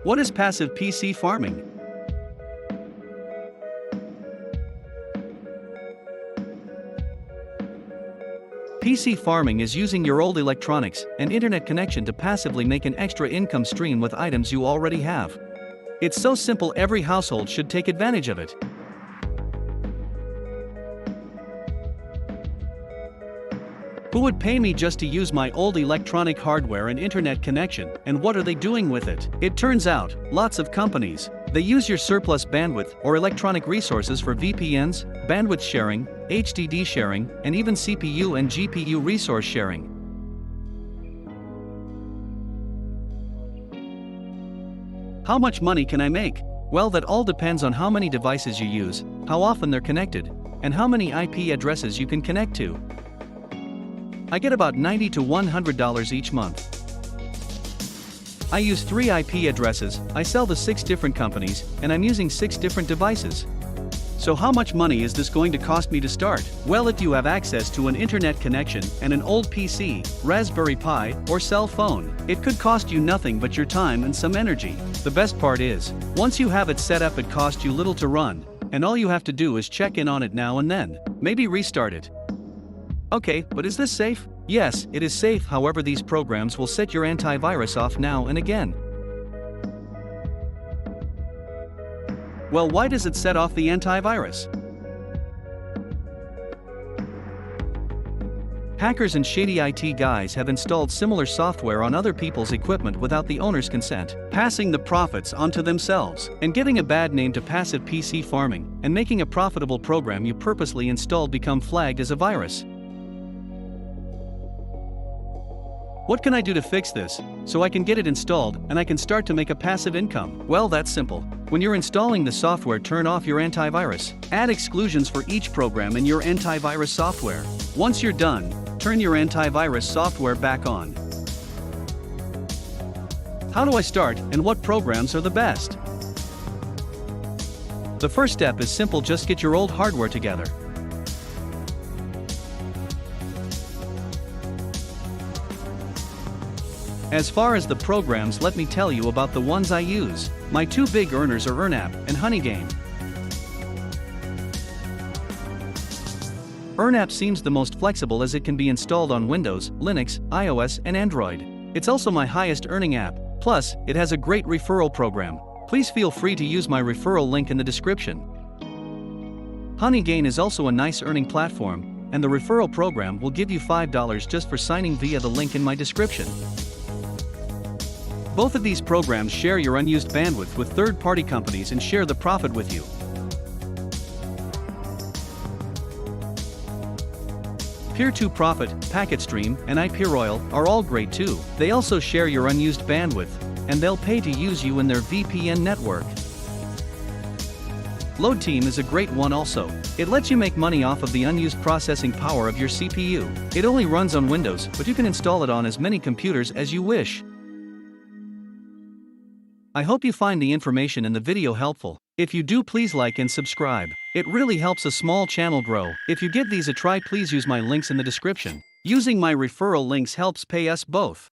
What is passive PC farming? PC farming is using your old electronics and internet connection to passively make an extra income stream with items you already have. It's so simple, every household should take advantage of it. Who would pay me just to use my old electronic hardware and internet connection, and what are they doing with it? It turns out, lots of companies. They use your surplus bandwidth or electronic resources for VPNs, bandwidth sharing, HDD sharing, and even CPU and GPU resource sharing. How much money can I make? Well, that all depends on how many devices you use, how often they're connected, and how many IP addresses you can connect to. I get about $90 to $100 each month. I use 3 IP addresses, I sell to 6 different companies, and I'm using 6 different devices. So how much money is this going to cost me to start? Well, if you have access to an internet connection and an old PC, Raspberry Pi, or cell phone, it could cost you nothing but your time and some energy. The best part is, once you have it set up, it costs you little to run, and all you have to do is check in on it now and then, maybe restart it. Okay, but is this safe? Yes, it is safe, however these programs will set your antivirus off now and again. Well, why does it set off the antivirus? Hackers and shady IT guys have installed similar software on other people's equipment without the owner's consent, passing the profits onto themselves, and giving a bad name to passive PC farming, and making a profitable program you purposely installed become flagged as a virus. What can I do to fix this, so I can get it installed and I can start to make a passive income? Well, that's simple. When you're installing the software, turn off your antivirus. Add exclusions for each program in your antivirus software. Once you're done, turn your antivirus software back on. How do I start, and what programs are the best? The first step is simple, just get your old hardware together. As far as the programs, let me tell you about the ones I use. My 2 big earners are EarnApp and HoneyGain. EarnApp seems the most flexible as it can be installed on Windows, Linux, iOS, and Android. It's also my highest earning app. Plus, it has a great referral program. Please feel free to use my referral link in the description. HoneyGain is also a nice earning platform, and the referral program will give you $5 just for signing via the link in my description. Both of these programs share your unused bandwidth with third-party companies and share the profit with you. Peer-to-Profit, PacketStream, and iPeerOil are all great too. They also share your unused bandwidth, and they'll pay to use you in their VPN network. LoadTeam is a great one also. It lets you make money off of the unused processing power of your CPU. It only runs on Windows, but you can install it on as many computers as you wish. I hope you find the information in the video helpful. If you do, please like and subscribe. It really helps a small channel grow. If you give these a try, please use my links in the description. Using my referral links helps pay us both.